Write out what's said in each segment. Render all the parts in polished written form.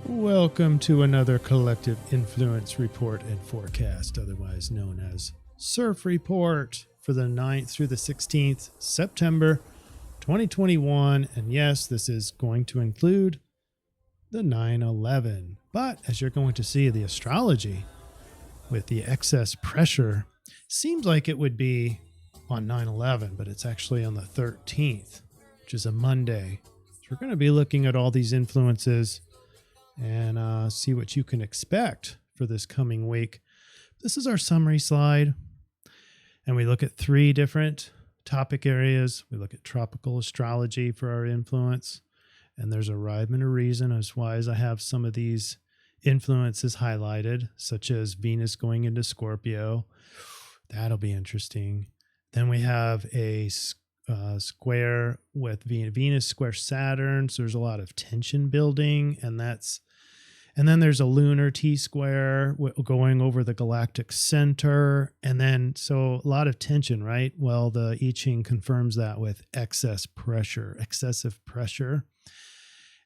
Welcome to another Collective Influence Report and Forecast, otherwise known as CIRF Report for the 9th through the 16th September 2021. And yes, this is going to include the 9/11. But as you're going to see, the astrology with the excess pressure seems like it would be on 9/11, but it's actually on the 13th, which is a Monday. So we're going to be looking at all these influences and see what you can expect for this coming week. This is our summary slide, and we look at 3 different topic areas. We look at tropical astrology for our influence, and there's a rhyme and a reason as why I have some of these influences highlighted, such as Venus going into Scorpio. That'll be interesting. Then we have a square with Venus square Saturn, so there's a lot of tension building, and then there's a Lunar T-square going over the Galactic Center, and then so a lot of tension, right? Well, the I-Ching confirms that with excessive pressure.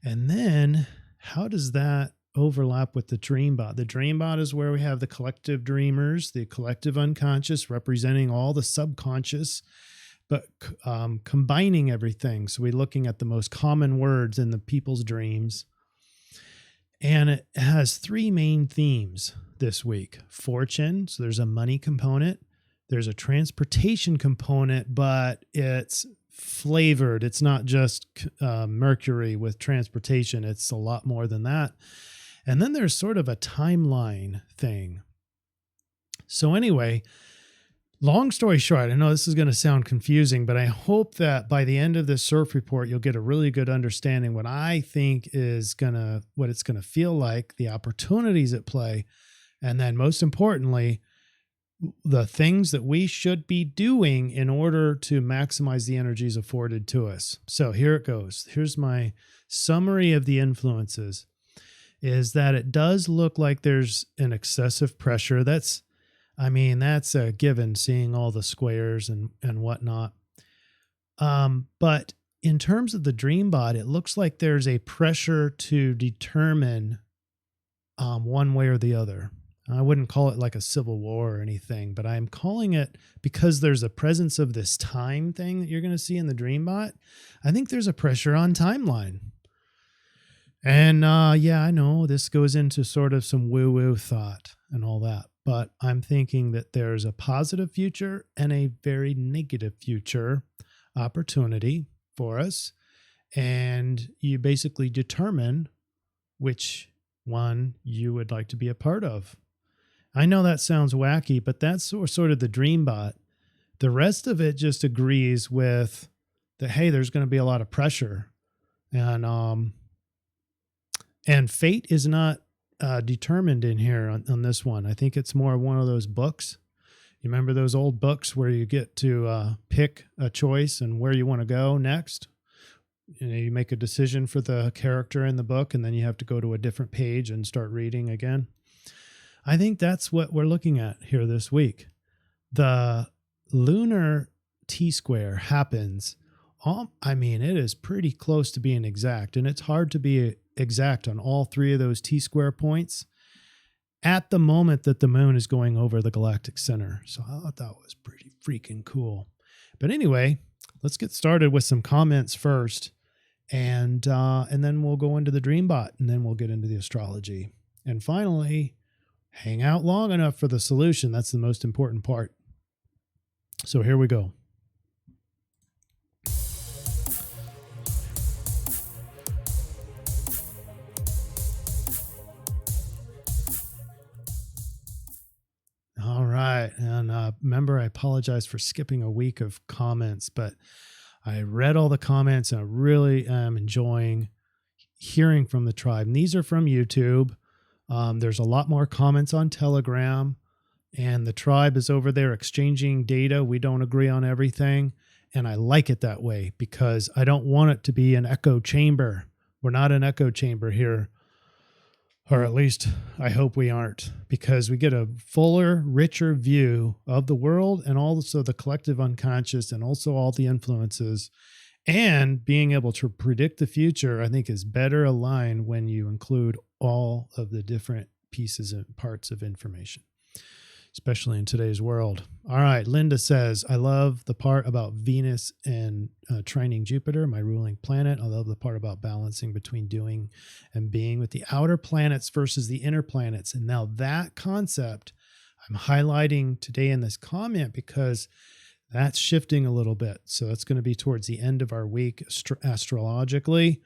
And then how does that overlap with the dream bot? The dream bot is where we have the collective dreamers, the collective unconscious representing all the subconscious, but combining everything. So we're looking at the most common words in the people's dreams. And it has 3 main themes this week. Fortune, so there's a money component. There's a transportation component, but it's flavored. It's not just Mercury with transportation. It's a lot more than that. And then there's sort of a timeline thing. So anyway, long story short, I know this is going to sound confusing, but I hope that by the end of this CIRF report, you'll get a really good understanding what I think is what it's going to feel like, the opportunities at play, and then most importantly, the things that we should be doing in order to maximize the energies afforded to us. So here it goes. Here's my summary of the influences, is that it does look like there's an excessive pressure. That's a given, seeing all the squares and whatnot. But in terms of the dream bot, it looks like there's a pressure to determine one way or the other. I wouldn't call it like a civil war or anything, but I'm calling it, because there's a presence of this time thing that you're going to see in the dream bot, I think there's a pressure on timeline. And I know this goes into sort of some woo-woo thought and all that. But I'm thinking that there's a positive future and a very negative future opportunity for us. And you basically determine which one you would like to be a part of. I know that sounds wacky, but that's sort of the dream bot. The rest of it just agrees with that, hey, there's going to be a lot of pressure. And fate is not determined in here on this one. I think it's more one of those books. You remember those old books where you get to pick a choice and where you want to go next? You make a decision for the character in the book, and then you have to go to a different page and start reading again. I think that's what we're looking at here this week. The Lunar T-square happens. It is pretty close to being exact, and it's hard to be exact on all 3 of those T-square points at the moment that the moon is going over the Galactic Center. So I thought that was pretty freaking cool. But anyway, let's get started with some comments first, and then we'll go into the dream bot, and then we'll get into the astrology. And finally, hang out long enough for the solution. That's the most important part. So here we go. All right. And remember, I apologize for skipping a week of comments, but I read all the comments and I really am enjoying hearing from the tribe. And these are from YouTube. There's a lot more comments on Telegram, and the tribe is over there exchanging data. We don't agree on everything. And I like it that way because I don't want it to be an echo chamber. We're not an echo chamber here. Or at least I hope we aren't, because we get a fuller, richer view of the world and also the collective unconscious and also all the influences. And being able to predict the future, I think, is better aligned when you include all of the different pieces and parts of information, especially in today's world. All right. Linda says, I love the part about Venus and trining Jupiter, my ruling planet. I love the part about balancing between doing and being with the outer planets versus the inner planets. And now that concept I'm highlighting today in this comment because that's shifting a little bit. So that's going to be towards the end of our week astrologically.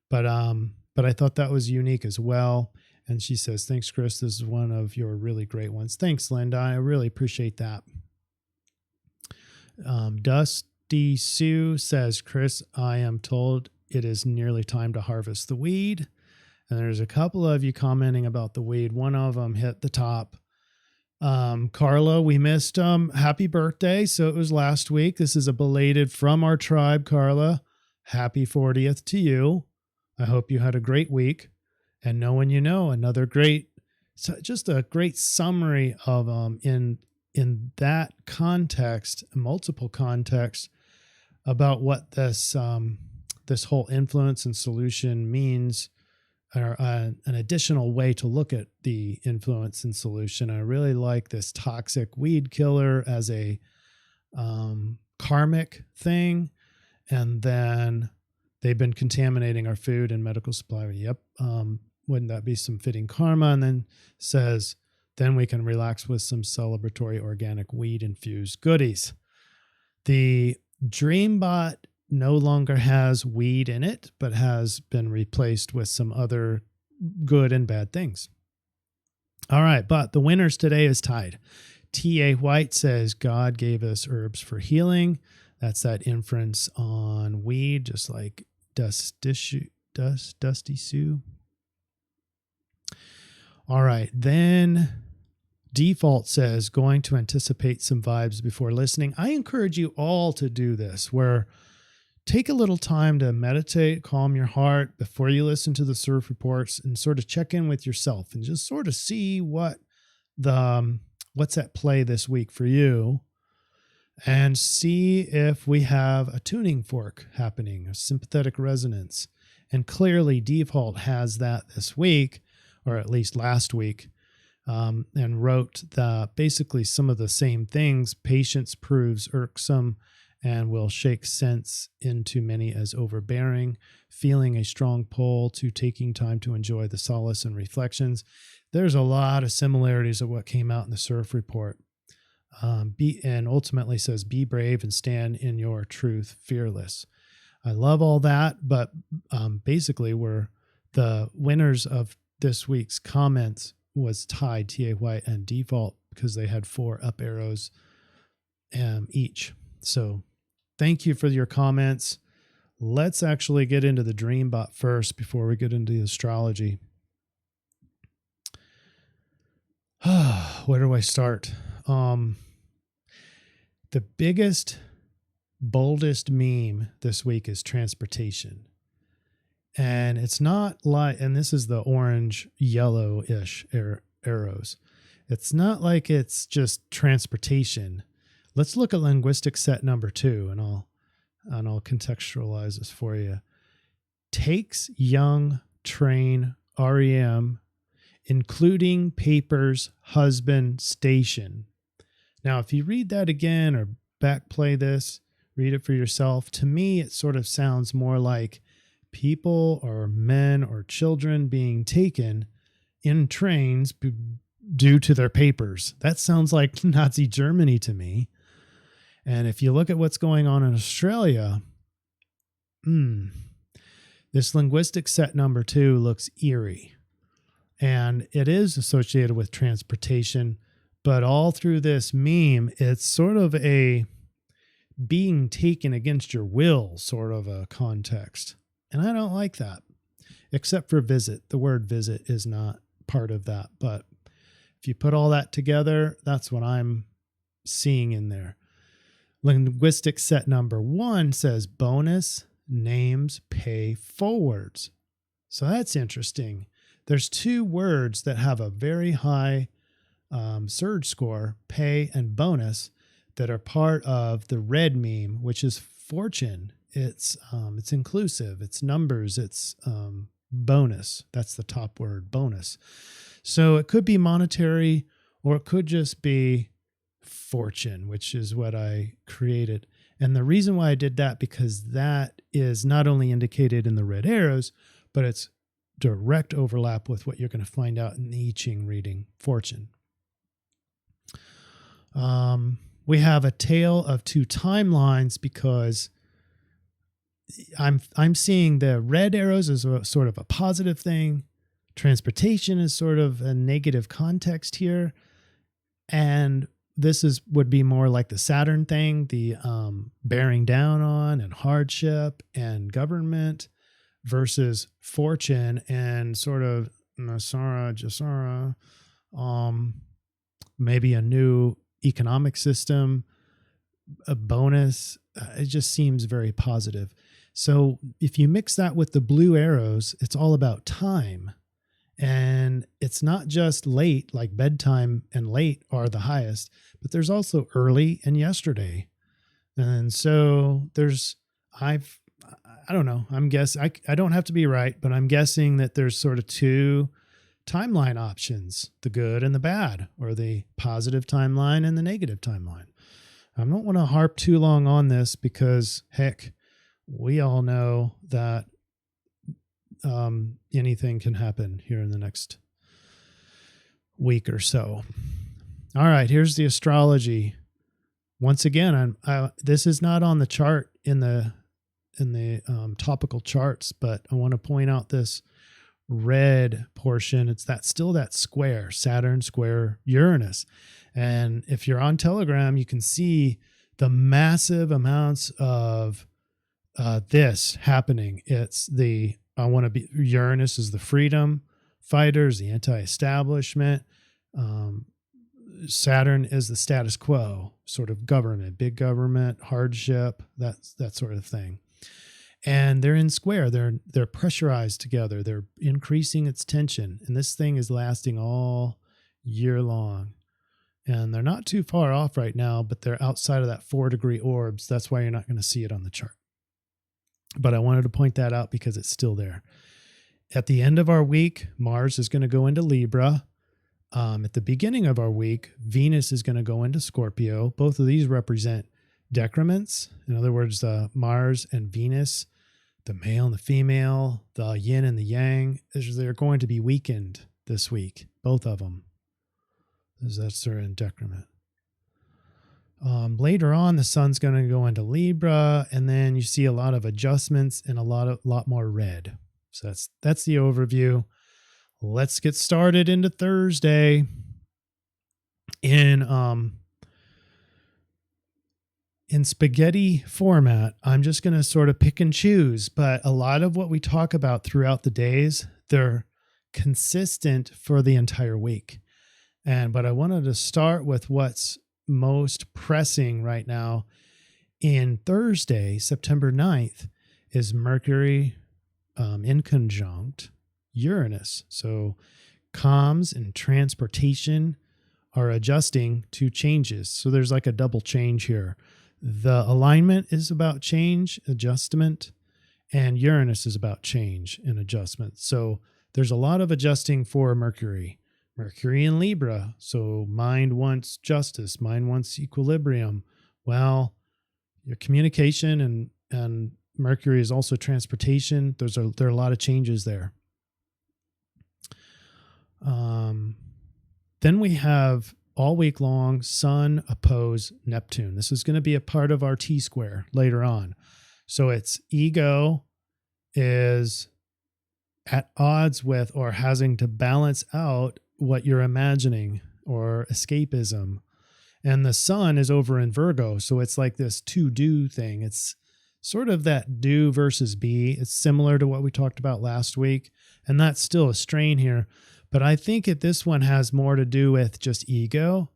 But I thought that was unique as well. And she says, thanks, Chris. This is one of your really great ones. Thanks, Linda. I really appreciate that. Dusty Sue says, Chris, I am told it is nearly time to harvest the weed. And there's a couple of you commenting about the weed. One of them hit the top. Carla, we missed happy birthday. So it was last week. This is a belated from our tribe, Carla. Happy 40th to you. I hope you had a great week. And knowing you know, another great, just a great summary of in that context, multiple contexts, about what this this whole influence and solution means, or an additional way to look at the influence and solution. I really like this toxic weed killer as a karmic thing, and then they've been contaminating our food and medical supply. Yep. Wouldn't that be some fitting karma? And then says, then we can relax with some celebratory organic weed infused goodies. The DreamBot no longer has weed in it, but has been replaced with some other good and bad things. All right, but the winners today is tied. T.A. White says, God gave us herbs for healing. That's that inference on weed, just like Dusty Sue. All right, then Default says, going to anticipate some vibes before listening. I encourage you all to do this, where take a little time to meditate, calm your heart before you listen to the CIRF reports, and sort of check in with yourself and just sort of see what's at play this week for you, and see if we have a tuning fork happening, a sympathetic resonance. And clearly Default has that this week, or at least last week, and wrote basically some of the same things. Patience proves irksome and will shake sense into many as overbearing, feeling a strong pull to taking time to enjoy the solace and reflections. There's a lot of similarities of what came out in the CIRF report. And ultimately says, be brave and stand in your truth, fearless. I love all that, but basically we're the winners of this week's comments was tied, T.A. White and Default, because they had 4 up arrows each. So thank you for your comments. Let's actually get into the DreamBot first before we get into the astrology. Where do I start? The biggest, boldest meme this week is transportation. And it's not like, and this is the orange, yellow-ish arrows. It's not like it's just transportation. Let's look at linguistic set number 2, and I'll contextualize this for you. Takes young train REM, including papers, husband, station. Now, if you read that again or backplay this, read it for yourself. To me, it sort of sounds more like people or men or children being taken in trains due to their papers. That sounds like Nazi Germany to me. And if you look at what's going on in Australia, this linguistic set number 2 looks eerie. And it is associated with transportation, but all through this meme, it's sort of a being taken against your will sort of a context. And I don't like that, except for visit. The word visit is not part of that. But if you put all that together, that's what I'm seeing in there. Linguistic set number 1 says bonus names pay forwards. So that's interesting. There's 2 words that have a very high surge score, pay and bonus, that are part of the red meme, which is fortune it's inclusive, it's numbers, it's bonus. That's the top word, bonus. So it could be monetary, or it could just be fortune, which is what I created. And the reason why I did that, because that is not only indicated in the red arrows, but it's direct overlap with what you're going to find out in the I-Ching reading, fortune. We have a tale of two timelines, because I'm seeing the red arrows as a sort of a positive thing. Transportation is sort of a negative context here. And this would be more like the Saturn thing, the bearing down on and hardship and government, versus fortune and sort of Nasara, Jasara, maybe a new economic system, a bonus. It just seems very positive. So if you mix that with the blue arrows, it's all about time. And it's not just late, like bedtime and late are the highest, but there's also early and yesterday. And so I don't know. I don't have to be right, but I'm guessing that there's sort of two timeline options, the good and the bad, or the positive timeline and the negative timeline. I don't want to harp too long on this, because heck, we all know that anything can happen here in the next week or so. All right, here's the astrology. Once again, this is not on the chart in the topical charts, but I want to point out this red portion. It's still that square, Saturn square Uranus. And if you're on Telegram, you can see the massive amounts of this happening. It's Uranus is the freedom fighters, the anti-establishment. Saturn is the status quo, sort of government, big government, hardship, that sort of thing. And they're in square. They're pressurized together. They're increasing its tension. And this thing is lasting all year long. And they're not too far off right now, but they're outside of that 4-degree orbs. That's why you're not going to see it on the chart. But I wanted to point that out because it's still there. At the end of our week, Mars is going to go into Libra. At the beginning of our week, Venus is going to go into Scorpio. Both of these represent decrements. In other words, Mars and Venus, the male and the female, the yin and the yang, they're going to be weakened this week, both of them. That's their in decrement. Later on, the sun's going to go into Libra, and then you see a lot of adjustments and a lot more red. So that's the overview. Let's get started into Thursday. In spaghetti format, I'm just going to sort of pick and choose, but a lot of what we talk about throughout the days, they're consistent for the entire week. But I wanted to start with what's most pressing right now. In Thursday, September 9th, is Mercury in conjunct Uranus. So comms and transportation are adjusting to changes. So there's like a double change here. The alignment is about change, adjustment, and Uranus is about change and adjustment. So there's a lot of adjusting for Mercury. Mercury in Libra. So mind wants justice. Mind wants equilibrium. Well, your communication and Mercury is also transportation. There are a lot of changes there. Then we have all week long Sun oppose Neptune. This is going to be a part of our T-square later on. So its ego is at odds with or having to balance out what you're imagining, or escapism. And the sun is over in Virgo. So it's like this to-do thing. It's sort of that do versus be. It's similar to what we talked about last week. And that's still a strain here. But I think this one has more to do with just ego,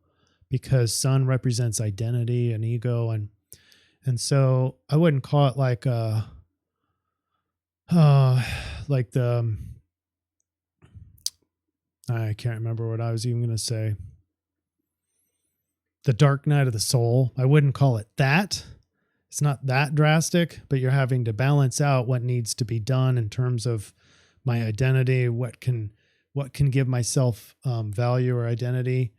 because sun represents identity and ego. And so I wouldn't call it like I can't remember what I was even going to say. The dark night of the soul. I wouldn't call it that. It's not that drastic, but you're having to balance out what needs to be done in terms of my identity, what can give myself value or identity,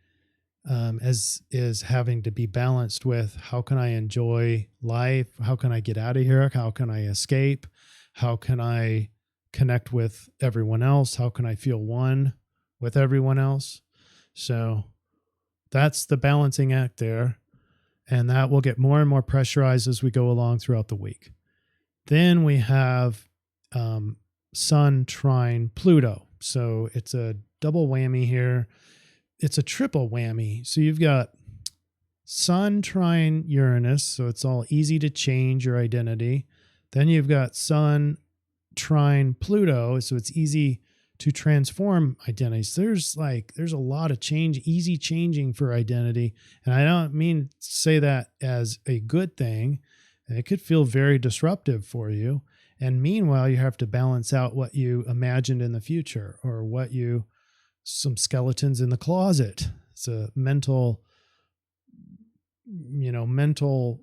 as is having to be balanced with how can I enjoy life? How can I get out of here? How can I escape? How can I connect with everyone else? How can I feel one with everyone else? So that's the balancing act there. And that will get more and more pressurized as we go along throughout the week. Then we have Sun trine Pluto. So it's a double whammy here. It's a triple whammy. So you've got Sun trine Uranus. So it's all easy to change your identity. Then you've got Sun trine Pluto. So it's easy to transform identities. There's a lot of easy changing for identity. And I don't mean to say that as a good thing. It could feel very disruptive for you. And meanwhile, you have to balance out what you imagined in the future or some skeletons in the closet. It's a mental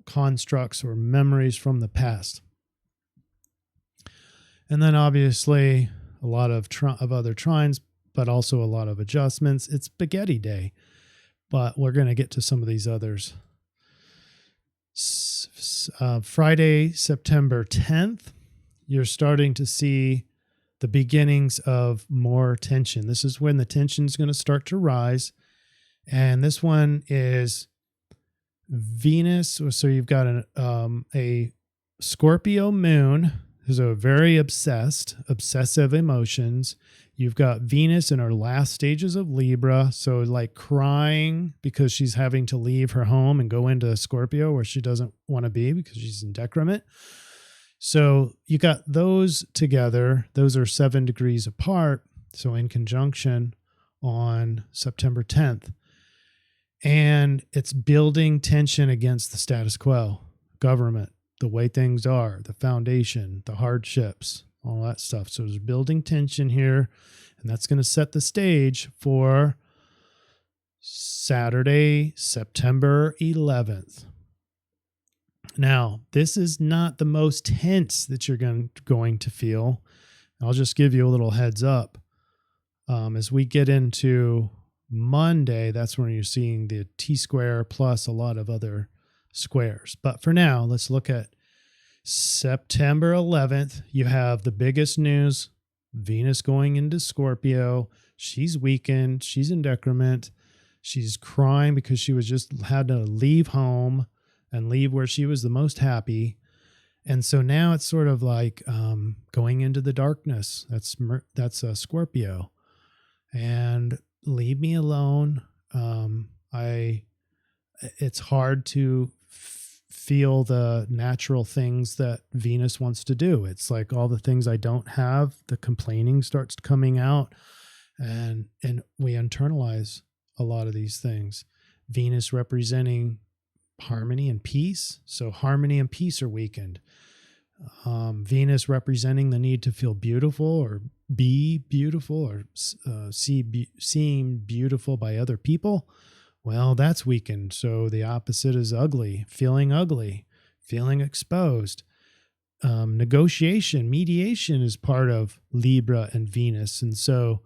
constructs or memories from the past. And then obviously a lot of other trines, but also a lot of adjustments. It's spaghetti day, but we're going to get to some of these others. Friday, September 10th, you're starting to see the beginnings of more tension. This is when the tension is going to start to rise. And this one is Venus. So you've got a Scorpio moon. Who's a very obsessive emotions. You've got Venus in her last stages of Libra. So like crying because she's having to leave her home and go into Scorpio where she doesn't want to be because she's in decrement. So you got those together. Those are 7 degrees apart. So in conjunction on September 10th. And it's building tension against the status quo, government, the way things are, the foundation, the hardships, all that stuff. So there's building tension here, and that's going to set the stage for Saturday, September 11th. Now, this is not the most tense that you're going to feel. I'll just give you a little heads up. As we get into Monday, that's when you're seeing the T-square plus a lot of other squares. But for now, let's look at September 11th. You have the biggest news, Venus going into Scorpio. She's weakened. She's in decrement. She's crying because she had to leave home and leave where she was the most happy. And so now it's sort of like going into the darkness. That's a Scorpio. And leave me alone. It's hard to feel the natural things that Venus wants to do. It's like all the things I don't have, the complaining starts coming out, and we internalize a lot of these things. Venus representing harmony and peace. So harmony and peace are weakened. Venus representing the need to feel beautiful or be beautiful or seem beautiful by other people. Well, that's weakened. So the opposite is ugly, feeling exposed. Negotiation, mediation is part of Libra and Venus. And so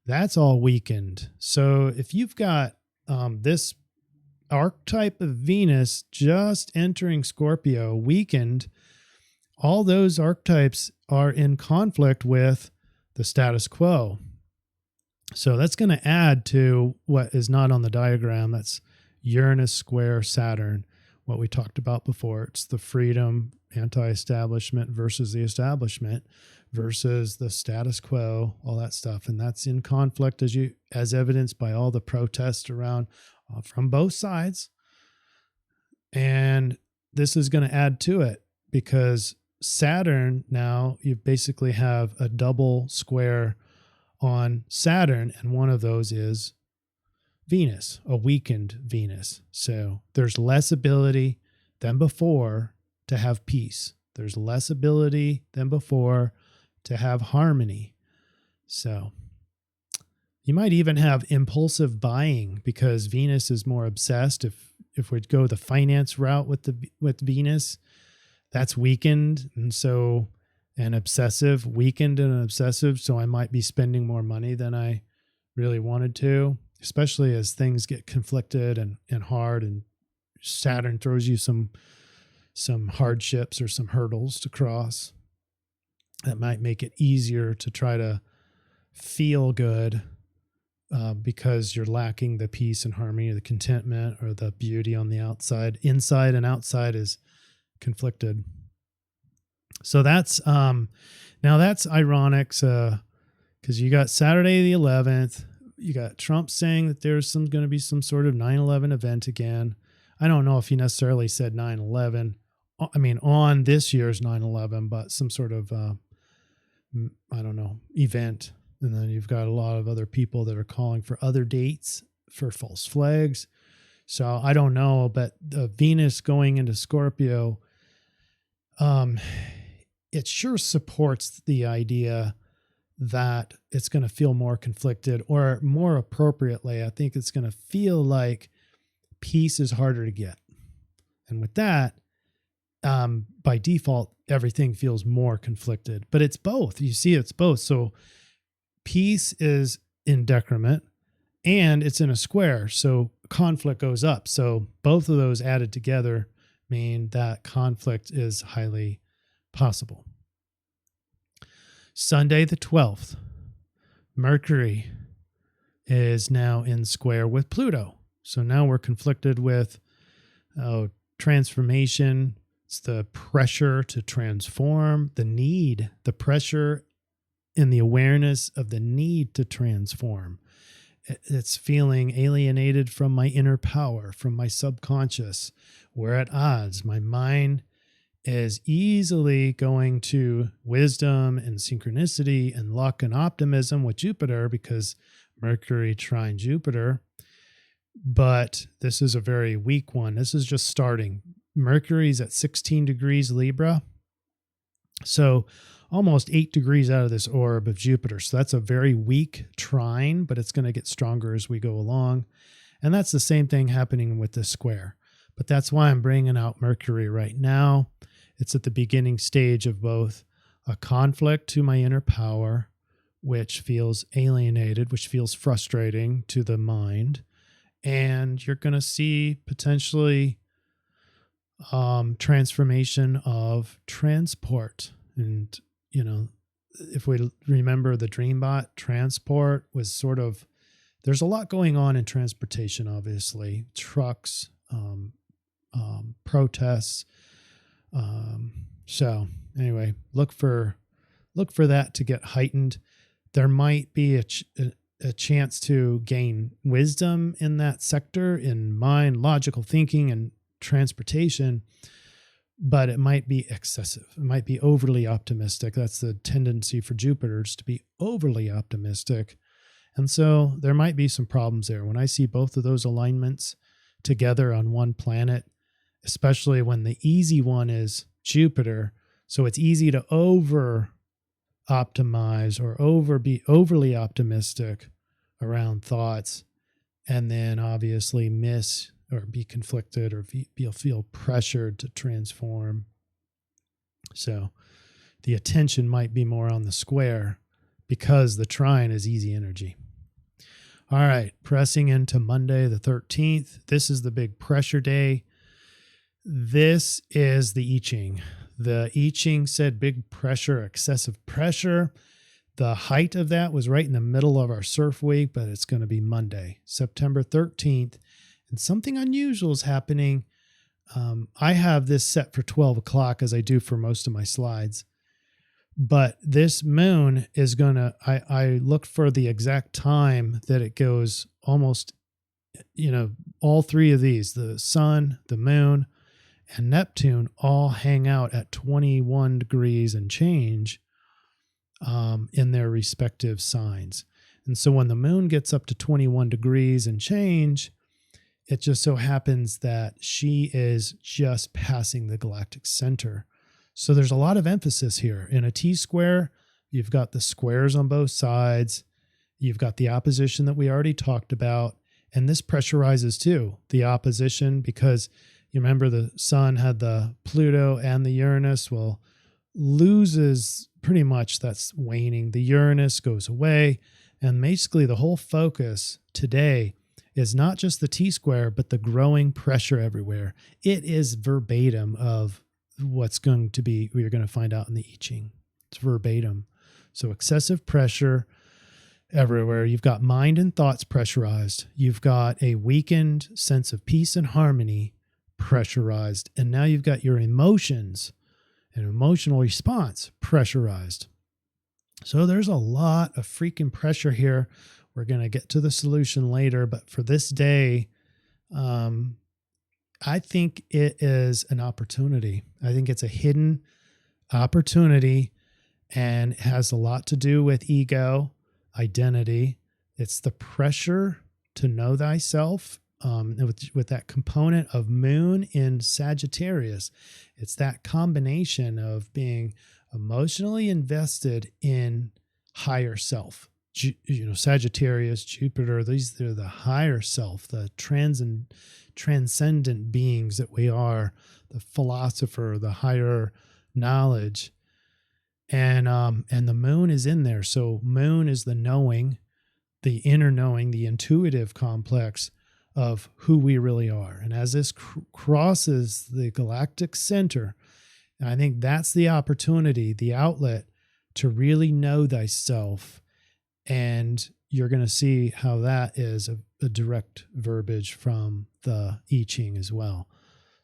that's all weakened. So if you've got this archetype of Venus just entering Scorpio weakened, all those archetypes are in conflict with the status quo. So that's going to add to what is not on the diagram. That's Uranus square Saturn, what we talked about before. It's the freedom, anti-establishment versus the establishment versus the status quo, all that stuff. And that's in conflict as evidenced by all the protests around from both sides. And this is going to add to it because Saturn, now you basically have a double square on Saturn, and one of those is Venus, a weakened Venus. So there's less ability than before to have peace. There's less ability than before to have harmony. So you might even have impulsive buying because Venus is more obsessed. If we go the finance route with Venus, that's weakened. And obsessive, weakened and obsessive. So I might be spending more money than I really wanted to, especially as things get conflicted and hard, and Saturn throws you some hardships or some hurdles to cross. That might make it easier to try to feel good because you're lacking the peace and harmony, or the contentment, or the beauty on the outside. Inside and outside is conflicted. So that's now that's ironic, because you got Saturday the 11th, you got Trump saying that there's going to be some sort of 9/11 event again. I don't know if he necessarily said 9/11. I mean, on this year's 9/11, but some sort of I don't know, event. And then you've got a lot of other people that are calling for other dates for false flags. So I don't know, but Venus going into Scorpio, it sure supports the idea that it's going to feel more conflicted, or more appropriately, I think it's going to feel like peace is harder to get. And with that, by default, everything feels more conflicted, but it's both. You see, it's both. So peace is in decrement and it's in a square. So conflict goes up. So both of those added together mean that conflict is highly possible. Sunday the 12th, Mercury is now in square with Pluto. So now we're conflicted with transformation. It's the pressure to transform, the pressure and the awareness of the need to transform. It's feeling alienated from my inner power, from my subconscious. We're at odds. My mind is easily going to wisdom and synchronicity and luck and optimism with Jupiter, because Mercury trine Jupiter. But this is a very weak one. This is just starting. Mercury's at 16 degrees Libra. So almost 8 degrees out of this orb of Jupiter. So that's a very weak trine, but it's going to get stronger as we go along. And that's the same thing happening with this square. But that's why I'm bringing out Mercury right now. It's at the beginning stage of both a conflict to my inner power, which feels alienated, which feels frustrating to the mind. And you're going to see potentially transformation of transport. And, you know, if we remember the Dreambot, transport was sort of, there's a lot going on in transportation, obviously. Trucks, protests. So anyway, look for that to get heightened. There might be a chance to gain wisdom in that sector, in mind, logical thinking, and transportation, but it might be excessive. It might be overly optimistic. That's the tendency for Jupiter's, to be overly optimistic. And so there might be some problems there. When I see both of those alignments together on one planet, especially when the easy one is Jupiter, so it's easy to over optimize or be overly optimistic around thoughts, and then obviously miss or be conflicted or feel pressured to transform. So the attention might be more on the square because the trine is easy energy. All right, pressing into Monday the 13th. This is the big pressure day. This is the I-Ching. The I-Ching said big pressure, excessive pressure. The height of that was right in the middle of our CIRF week, but it's going to be Monday, September 13th. And something unusual is happening. I have this set for 12 o'clock, as I do for most of my slides. But this moon is going to, I looked for the exact time that it goes almost, all three of these, the sun, the moon, and Neptune all hang out at 21 degrees and change in their respective signs. And so when the moon gets up to 21 degrees and change, it just so happens that she is just passing the galactic center. So there's a lot of emphasis here. In a T-square, you've got the squares on both sides. You've got the opposition that we already talked about. And this pressurizes too, the opposition, because You remember the sun had the Pluto and the Uranus. Well, loses pretty much, that's waning. The Uranus goes away. And basically the whole focus today is not just the T-square, but the growing pressure everywhere. It is verbatim of what's going to be, we're going to find out in the I-Ching. It's verbatim. So excessive pressure everywhere. You've got mind and thoughts pressurized. You've got a weakened sense of peace and harmony pressurized. And now you've got your emotions and emotional response pressurized. So there's a lot of freaking pressure here. We're going to get to the solution later, but for this day, I think it is an opportunity. I think it's a hidden opportunity, and it has a lot to do with ego, identity. It's the pressure to know thyself, with that component of moon in Sagittarius. It's that combination of being emotionally invested in higher self. Sagittarius, Jupiter, these are the higher self, the transcendent beings that we are, the philosopher, the higher knowledge. And the moon is in there. So moon is the knowing, the inner knowing, the intuitive complex of who we really are. And as this crosses the galactic center, I think that's the opportunity, the outlet to really know thyself. And you're going to see how that is a direct verbiage from the I-Ching as well.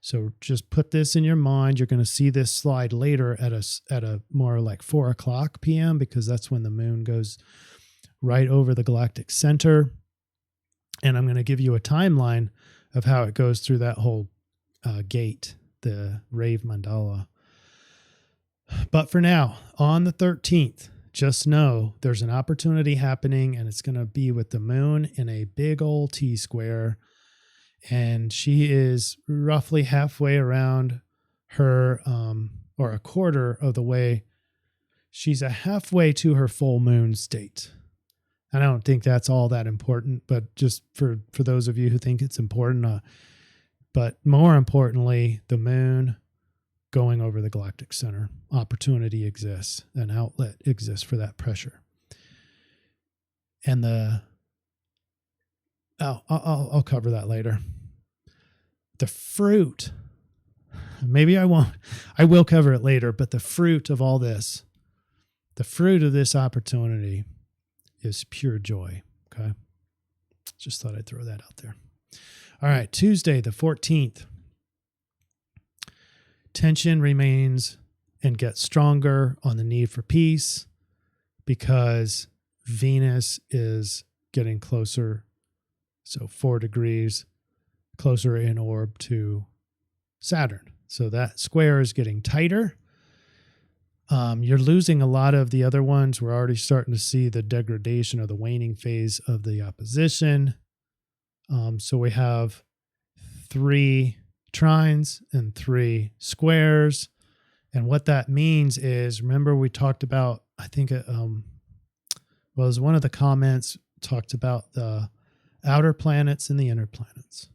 So just put this in your mind. You're going to see this slide later at a more like 4:00 p.m. because that's when the moon goes right over the galactic center. And I'm going to give you a timeline of how it goes through that whole gate, the rave mandala. But for now, on the 13th, just know there's an opportunity happening, and it's going to be with the moon in a big old T-square. And she is roughly halfway around her, or a quarter of the way. She's halfway to her full moon state. I don't think that's all that important, but just for those of you who think it's important, but more importantly, the moon going over the galactic center, opportunity exists, an outlet exists for that pressure. And I'll cover that later. The fruit, maybe I won't, I will cover it later, but the fruit of all this, the fruit of this opportunity is pure joy. Okay. Just thought I'd throw that out there. All right. Tuesday, the 14th. Tension remains and gets stronger on the need for peace because Venus is getting closer. So 4 degrees closer in orb to Saturn. So that square is getting tighter. You're losing a lot of the other ones. We're already starting to see the degradation or the waning phase of the opposition. So we have 3 trines and 3 squares. And what that means is, remember we talked about, I think it was one of the comments talked about the outer planets and the inner planets.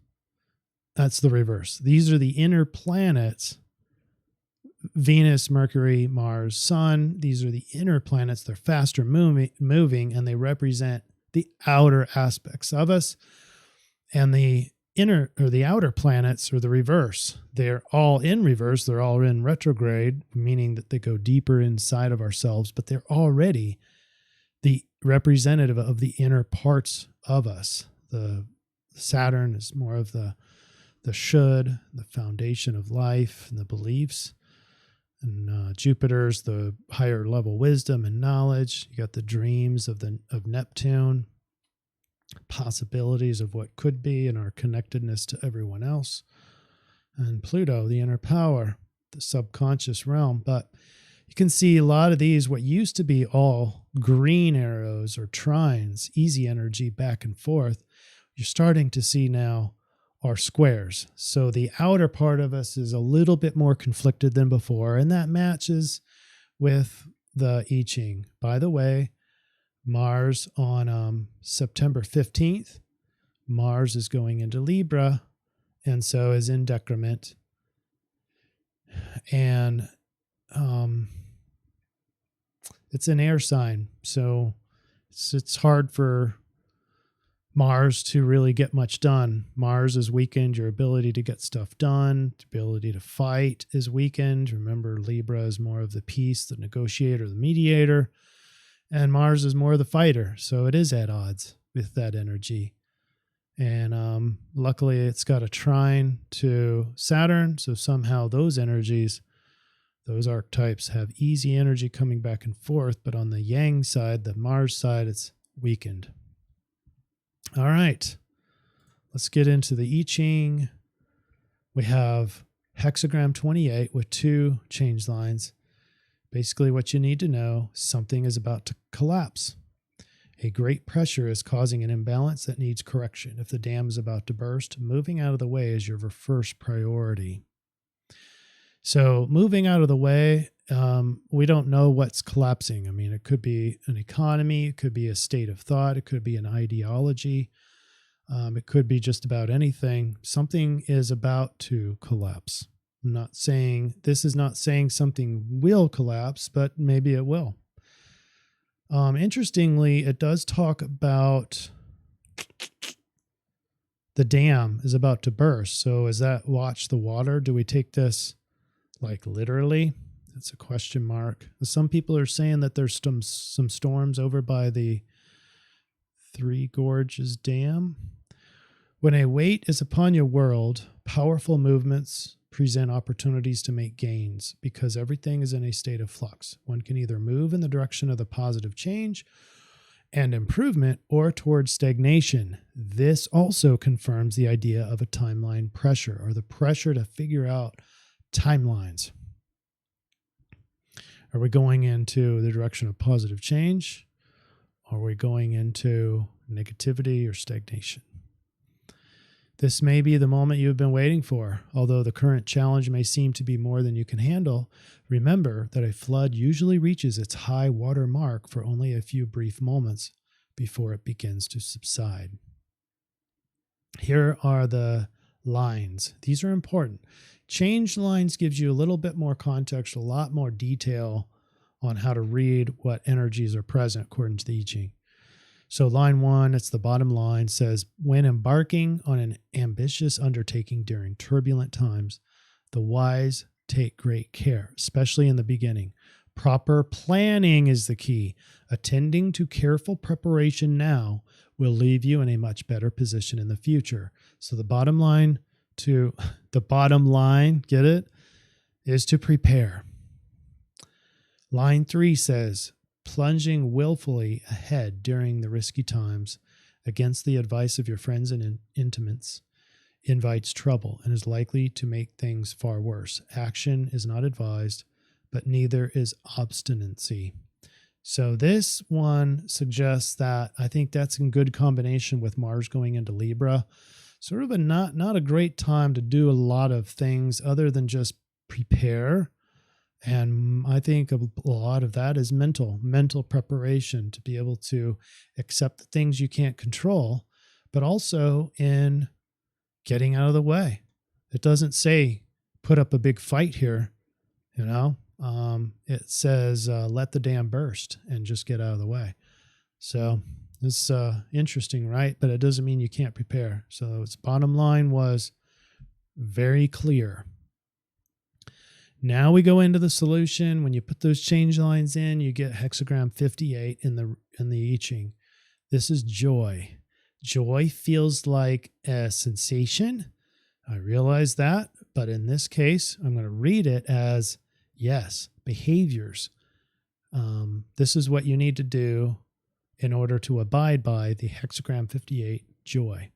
That's the reverse. These are the inner planets. Venus, Mercury, Mars, Sun. These are the inner planets. They're faster moving, and they represent the outer aspects of us. And the inner or the outer planets are the reverse. They're all in reverse. They're all in retrograde, meaning that they go deeper inside of ourselves, but they're already the representative of the inner parts of us. The Saturn is more of the should, the foundation of life and the beliefs. And Jupiter's the higher level wisdom and knowledge. You got the dreams of Neptune, possibilities of what could be and our connectedness to everyone else. And Pluto, the inner power, the subconscious realm. But you can see a lot of these, what used to be all green arrows or trines, easy energy back and forth, you're starting to see now are squares. So the outer part of us is a little bit more conflicted than before, and that matches with the I-Ching. By the way, Mars on September 15th, Mars is going into Libra, and so is in decrement. And it's an air sign, so it's hard for Mars to really get much done. Mars is weakened. Your ability to get stuff done, the ability to fight is weakened. Remember, Libra is more of the peace, the negotiator, the mediator, and Mars is more of the fighter. So it is at odds with that energy. And luckily, it's got a trine to Saturn. So somehow those energies, those archetypes have easy energy coming back and forth. But on the Yang side, the Mars side, it's weakened. All right, let's get into the I-Ching. We have hexagram 28 with 2 change lines. Basically, what you need to know, something is about to collapse. A great pressure is causing an imbalance that needs correction. If the dam is about to burst, moving out of the way is your first priority. So moving out of the way, we don't know what's collapsing. I mean, it could be an economy, it could be a state of thought, it could be an ideology, it could be just about anything. Something is about to collapse. I'm not saying, this is not saying something will collapse, but maybe it will. Interestingly, it does talk about the dam is about to burst. So is that watch the water? Do we take this like literally? That's a question mark. Some people are saying that there's some storms over by the Three Gorges Dam. When a weight is upon your world, powerful movements present opportunities to make gains because everything is in a state of flux. One can either move in the direction of the positive change and improvement or towards stagnation. This also confirms the idea of a timeline pressure, or the pressure to figure out timelines. Are we going into the direction of positive change? Are we going into negativity or stagnation? This may be the moment you have been waiting for. Although the current challenge may seem to be more than you can handle, remember that a flood usually reaches its high water mark for only a few brief moments before it begins to subside. Here are the lines. These are important. Change lines gives you a little bit more context, a lot more detail on how to read what energies are present according to the I-Ching. So line 1, it's the bottom line, says, when embarking on an ambitious undertaking during turbulent times, the wise take great care, especially in the beginning. Proper planning is the key. Attending to careful preparation now will leave you in a much better position in the future. So the bottom line, get it, is to prepare. Line 3 says, plunging willfully ahead during the risky times against the advice of your friends and intimates invites trouble and is likely to make things far worse. Action is not advised, but neither is obstinacy. So this one suggests that I think that's in good combination with Mars going into Libra. Sort of a not a great time to do a lot of things other than just prepare. And I think a lot of that is mental preparation to be able to accept the things you can't control, but also in getting out of the way. It doesn't say put up a big fight here, it says let the dam burst and just get out of the way. So it's interesting, right? But it doesn't mean you can't prepare. So its bottom line was very clear. Now we go into the solution. When you put those change lines in, you get hexagram 58 in the I-Ching. This is joy. Joy feels like a sensation. I realize that, but in this case, I'm going to read it as, yes, behaviors. This is what you need to do in order to abide by the hexagram 58, joy.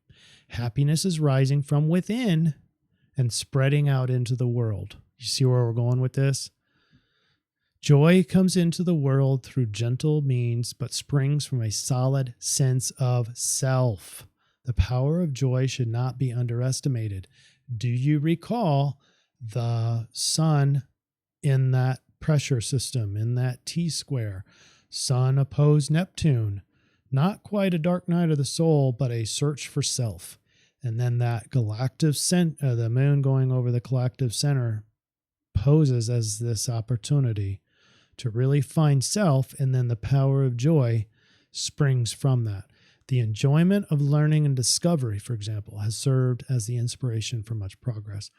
Happiness is rising from within and spreading out into the world. You see where we're going with this? Joy comes into the world through gentle means, but springs from a solid sense of self. The power of joy should not be underestimated. Do you recall the sun in that pressure system, in that T-square? Sun oppose Neptune. Not quite a dark night of the soul, but a search for self. And then that galactic center, the moon going over the galactic center, poses as this opportunity to really find self, and then the power of joy springs from that. The enjoyment of learning and discovery, for example, has served as the inspiration for much progress.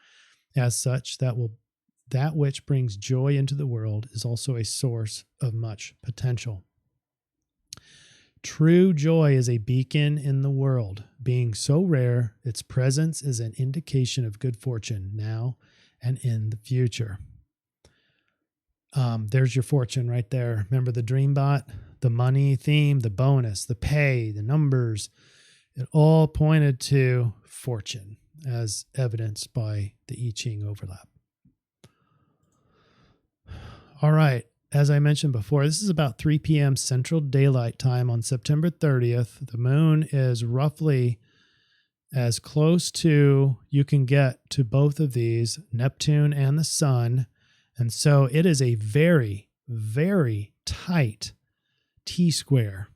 As such, that which brings joy into the world is also a source of much potential. True joy is a beacon in the world. Being so rare, its presence is an indication of good fortune now and in the future. There's your fortune right there. Remember the dream bot, the money theme, the bonus, the pay, the numbers. It all pointed to fortune as evidenced by the I-Ching overlap. All right. As I mentioned before, this is about 3 p.m. Central Daylight Time on September 30th. The moon is roughly as close to you can get to both of these, Neptune and the sun. And so it is a very, very tight T-square.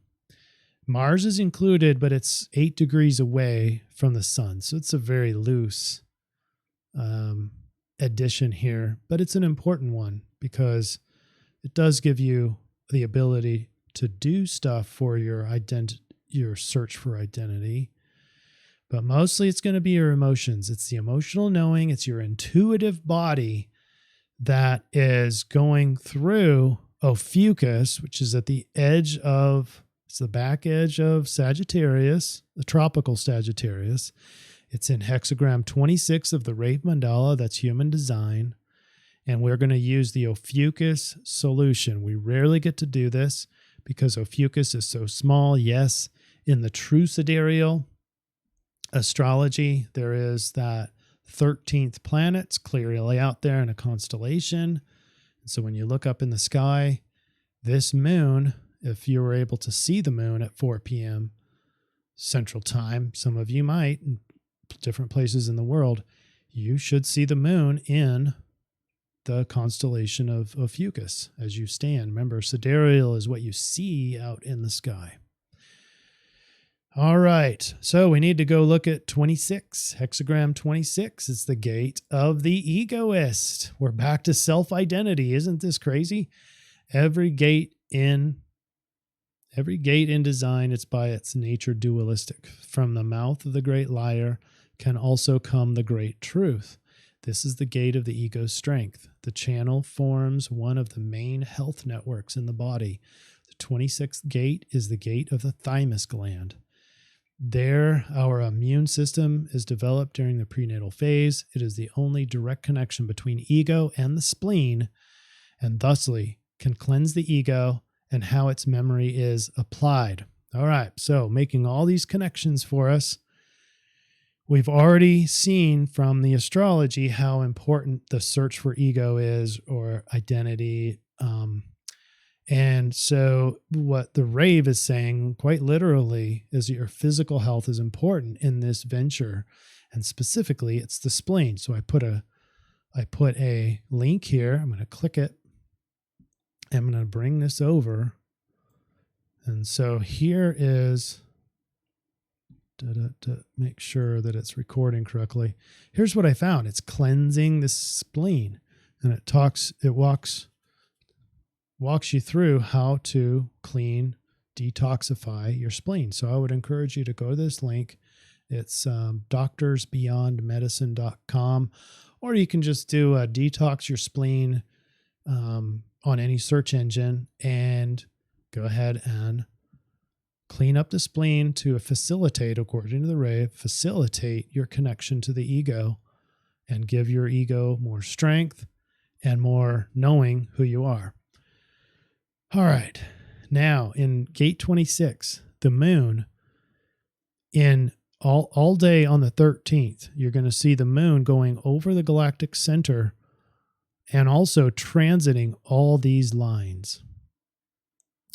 Mars is included, but it's 8 degrees away from the sun. So it's a very loose addition here, but it's an important one because it does give you the ability to do stuff for your search for identity. But mostly it's going to be your emotions. It's the emotional knowing. It's your intuitive body that is going through Ophiuchus, which is at the edge of, it's the back edge of Sagittarius, the tropical Sagittarius. It's in hexagram 26 of the Rave Mandala. That's human design. And we're going to use the Ophiuchus solution. We rarely get to do this because Ophiuchus is so small. Yes, in the true Sidereal Astrology, there is that 13th planet. It's clearly out there in a constellation. And so when you look up in the sky, this moon, if you were able to see the moon at 4 p.m. Central Time, some of you might in different places in the world, you should see the moon in the constellation of Ophiuchus as you stand. Remember, sidereal is what you see out in the sky. All right, so we need to go look at 26. Hexagram 26 is the gate of the egoist. We're back to self-identity. Isn't this crazy? Every gate in design, it's by its nature dualistic. From the mouth of the great liar can also come the great truth. This is the gate of the ego's strength. The channel forms one of the main health networks in the body. The 26th gate is the gate of the thymus gland. There, our immune system is developed during the prenatal phase. It is the only direct connection between ego and the spleen, and thusly can cleanse the ego and how its memory is applied. All right, so making all these connections for us, we've already seen from the astrology how important the search for ego is, or identity. And so what the rave is saying quite literally is that your physical health is important in this venture. And specifically, it's the spleen. So I put a link here. I'm going to click it. I'm going to bring this over. And so here is, to make sure that it's recording correctly. Here's what I found. It's cleansing the spleen. And it walks you through how to clean, detoxify your spleen. So I would encourage you to go to this link. It's doctorsbeyondmedicine.com, or you can just do a detox your spleen on any search engine and go ahead and clean up the spleen to facilitate, according to the rave, facilitate your connection to the ego and give your ego more strength and more knowing who you are. All right. Now in gate 26, the moon, in all day on the 13th, you're going to see the moon going over the galactic center and also transiting all these lines.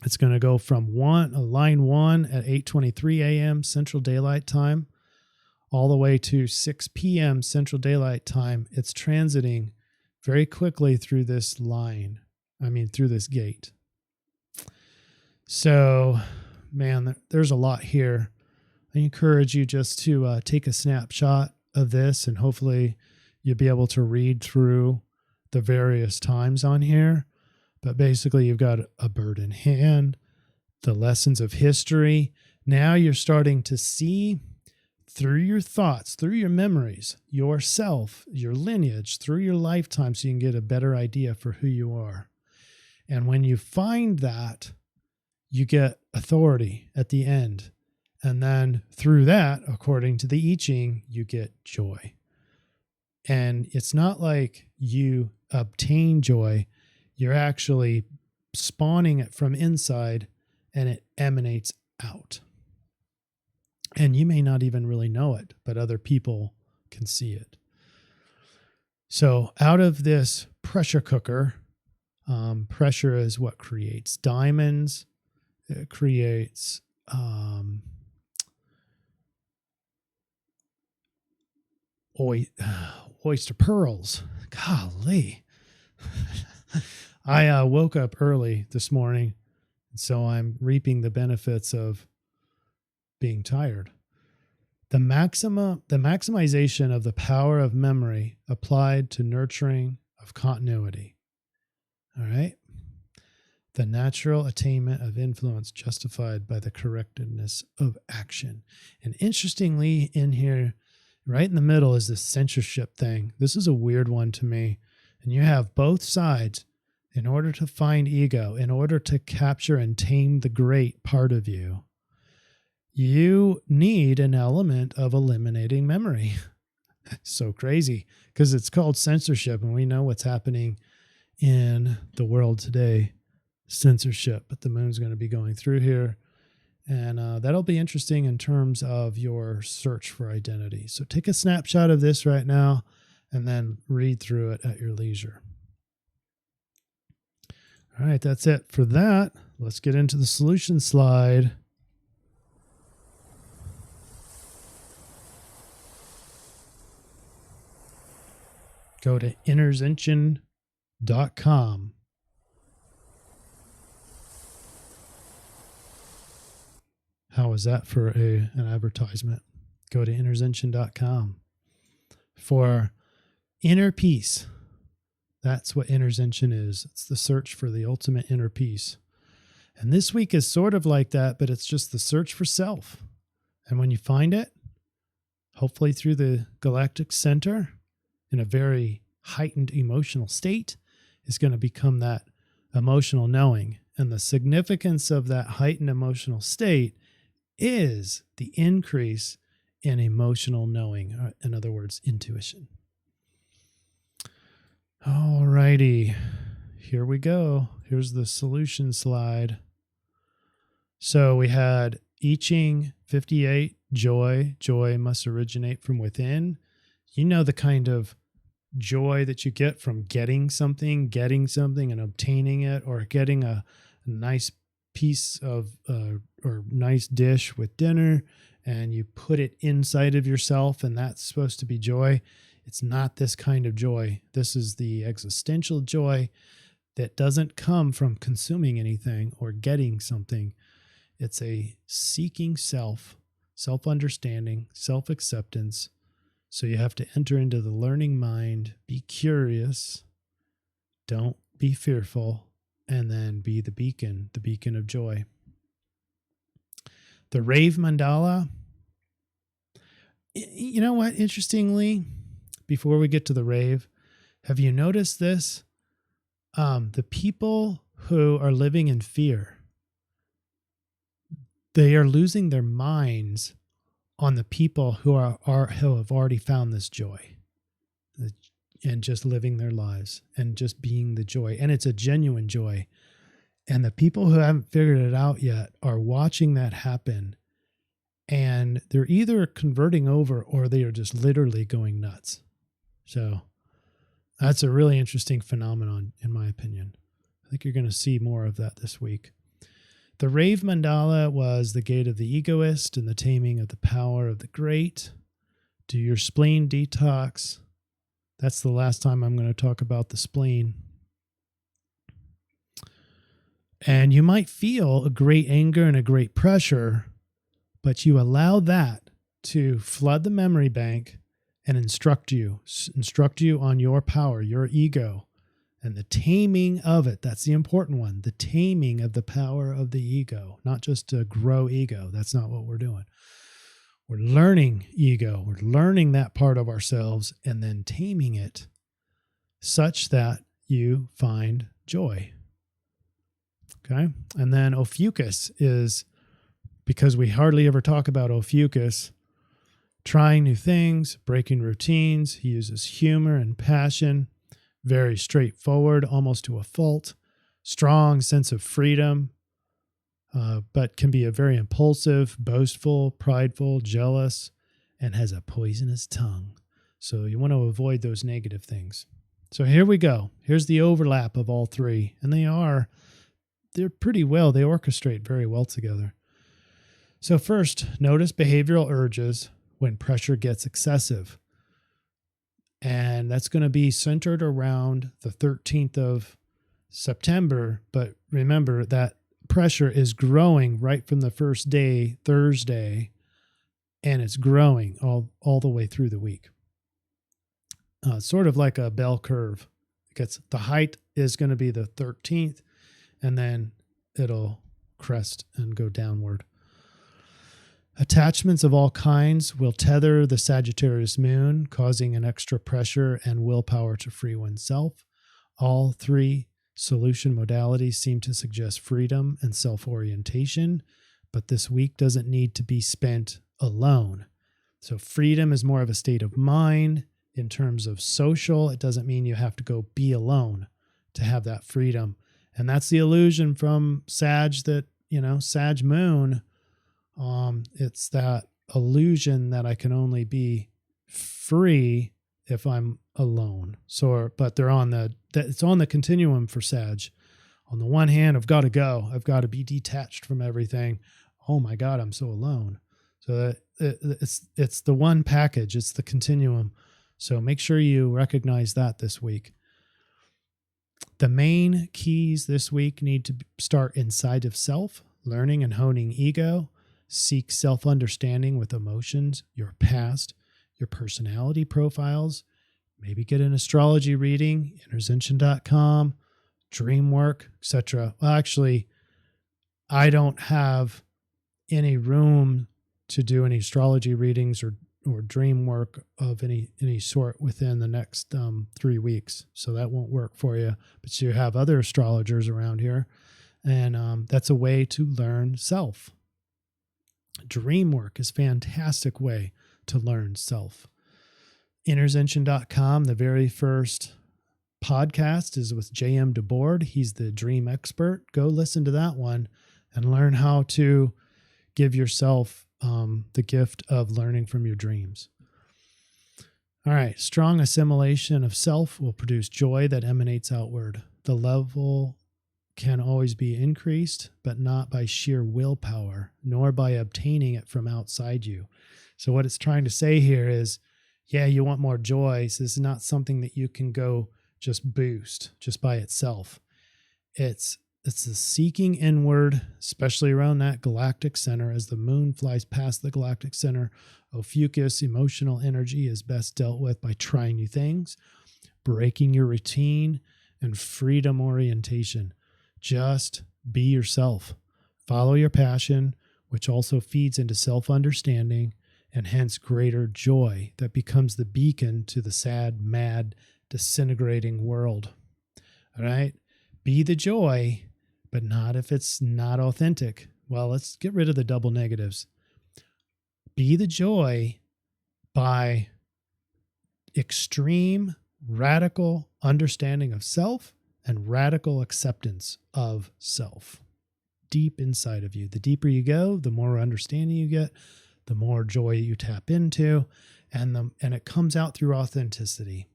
It's going to go from line 1 at 8:23 a.m. Central Daylight Time all the way to 6 p.m. Central Daylight Time. It's transiting very quickly through this through this gate. So, man, there's a lot here. I encourage you just to take a snapshot of this, and hopefully you'll be able to read through the various times on here. But basically, you've got a bird in hand, the lessons of history. Now you're starting to see through your thoughts, through your memories, yourself, your lineage, through your lifetime, so you can get a better idea for who you are. And when you find that, you get authority at the end. And then through that, according to the I-Ching, you get joy. And it's not like you obtain joy. You're actually spawning it from inside, and it emanates out. And you may not even really know it, but other people can see it. So out of this pressure cooker, pressure is what creates diamonds. It creates oyster pearls. Golly. I woke up early this morning, so I'm reaping the benefits of being tired. The maximization of the power of memory applied to nurturing of continuity. All right. The natural attainment of influence justified by the correctness of action. And interestingly, in here, right in the middle, is this censorship thing. This is a weird one to me. And you have both sides. In order to find ego, in order to capture and tame the great part of you, you need an element of eliminating memory. So crazy, because it's called censorship, and we know what's happening in the world today. Censorship, but the moon's going to be going through here, and that'll be interesting in terms of your search for identity. So take a snapshot of this right now, and then read through it at your leisure. All right, that's it for that. Let's get into the solution slide. Go to interzension.com. How is that for an advertisement? Go to interzension.com for inner peace. That's what interzension is. It's the search for the ultimate inner peace. And this week is sort of like that, but it's just the search for self. And when you find it, hopefully through the Galactic Center, in a very heightened emotional state, is going to become that emotional knowing. And the significance of that heightened emotional state is the increase in emotional knowing. In other words, intuition. All righty, here we go. Here's the solution slide. So we had I-Ching 58, joy. Joy must originate from within. You know the kind of joy that you get from getting something and obtaining it, or getting a nice piece of or nice dish with dinner, and you put it inside of yourself, and that's supposed to be joy. It's not this kind of joy. This is the existential joy that doesn't come from consuming anything or getting something. It's a seeking self, self-understanding, self-acceptance. So you have to enter into the learning mind, be curious, don't be fearful, and then be the beacon of joy. The Rave Mandala. You know what? Interestingly, before we get to the rave, have you noticed this? The people who are living in fear, they are losing their minds on the people who who have already found this joy, and just living their lives and just being the joy. And it's a genuine joy. And the people who haven't figured it out yet are watching that happen, and they're either converting over or they are just literally going nuts. So that's a really interesting phenomenon, in my opinion. I think you're going to see more of that this week. The Rave Mandala was the gate of the egoist and the taming of the power of the great. Do your spleen detox. That's the last time I'm going to talk about the spleen. And you might feel a great anger and a great pressure, but you allow that to flood the memory bank and instruct you on your power, your ego, and the taming of it. That's the important one, the taming of the power of the ego, not just to grow ego. That's not what we're doing. We're learning ego. We're learning that part of ourselves and then taming it such that you find joy. Okay. And then Ophiuchus is, because we hardly ever talk about Ophiuchus, trying new things, breaking routines. He uses humor and passion, very straightforward, almost to a fault, strong sense of freedom, but can be a very impulsive, boastful, prideful, jealous, and has a poisonous tongue. So you want to avoid those negative things. So here we go. Here's the overlap of all three. And they're pretty well, they orchestrate very well together. So first, notice behavioral urges when pressure gets excessive. And that's going to be centered around the 13th of September. But remember that pressure is growing right from the first day, Thursday, and it's growing all the way through the week. Sort of like a bell curve. The height is going to be the 13th, and then it'll crest and go downward. Attachments of all kinds will tether the Sagittarius moon, causing an extra pressure and willpower to free oneself. All three solution modalities seem to suggest freedom and self-orientation, but this week doesn't need to be spent alone. So freedom is more of a state of mind. In terms of social, it doesn't mean you have to go be alone to have that freedom. And that's the illusion from Sag Sag moon. It's that illusion that I can only be free if I'm alone. But it's on the continuum for Sag. On the one hand, I've got to go. I've got to be detached from everything. Oh my God, I'm so alone. So it's the one package. It's the continuum. So make sure you recognize that this week. The main keys this week need to start inside of self, learning and honing ego, seek self-understanding with emotions, your past, your personality profiles, maybe get an astrology reading, interzention.com, dream work, etc. Well, actually, I don't have any room to do any astrology readings or dream work of any sort within the next 3 weeks. So that won't work for you. But you have other astrologers around here. And that's a way to learn self. Dream work is a fantastic way to learn self. Interzention.com, the very first podcast is with J.M. DeBoard. He's the dream expert. Go listen to that one and learn how to give yourself the gift of learning from your dreams. All right. Strong assimilation of self will produce joy that emanates outward. The level can always be increased, but not by sheer willpower, nor by obtaining it from outside you. So what it's trying to say here is, yeah, you want more joy. So this is not something that you can go just boost just by itself. It's the seeking inward, especially around that galactic center. As the moon flies past the galactic center, Ophiuchus, emotional energy, is best dealt with by trying new things, breaking your routine, and freedom orientation. Just be yourself. Follow your passion, which also feeds into self-understanding and hence greater joy that becomes the beacon to the sad, mad, disintegrating world. All right? Be the joy, but not if it's not authentic. Well, let's get rid of the double negatives. Be the joy by extreme, radical understanding of self and radical acceptance of self. Deep inside of you. The deeper you go, the more understanding you get, the more joy you tap into, and it comes out through authenticity.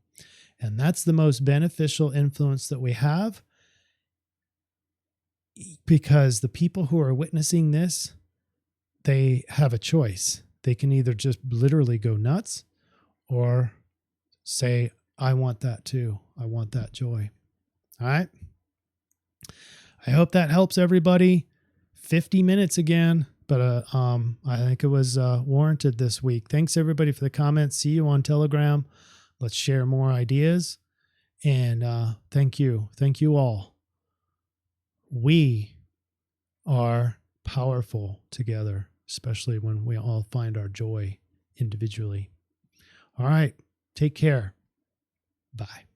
And that's the most beneficial influence that we have, because the people who are witnessing this, they have a choice. They can either just literally go nuts or say, I want that too. I want that joy. All right. I hope that helps everybody. 50 minutes again. but I think it was warranted this week. Thanks everybody for the comments. See you on Telegram. Let's share more ideas. And thank you all. We are powerful together, especially when we all find our joy individually. All right, take care. Bye.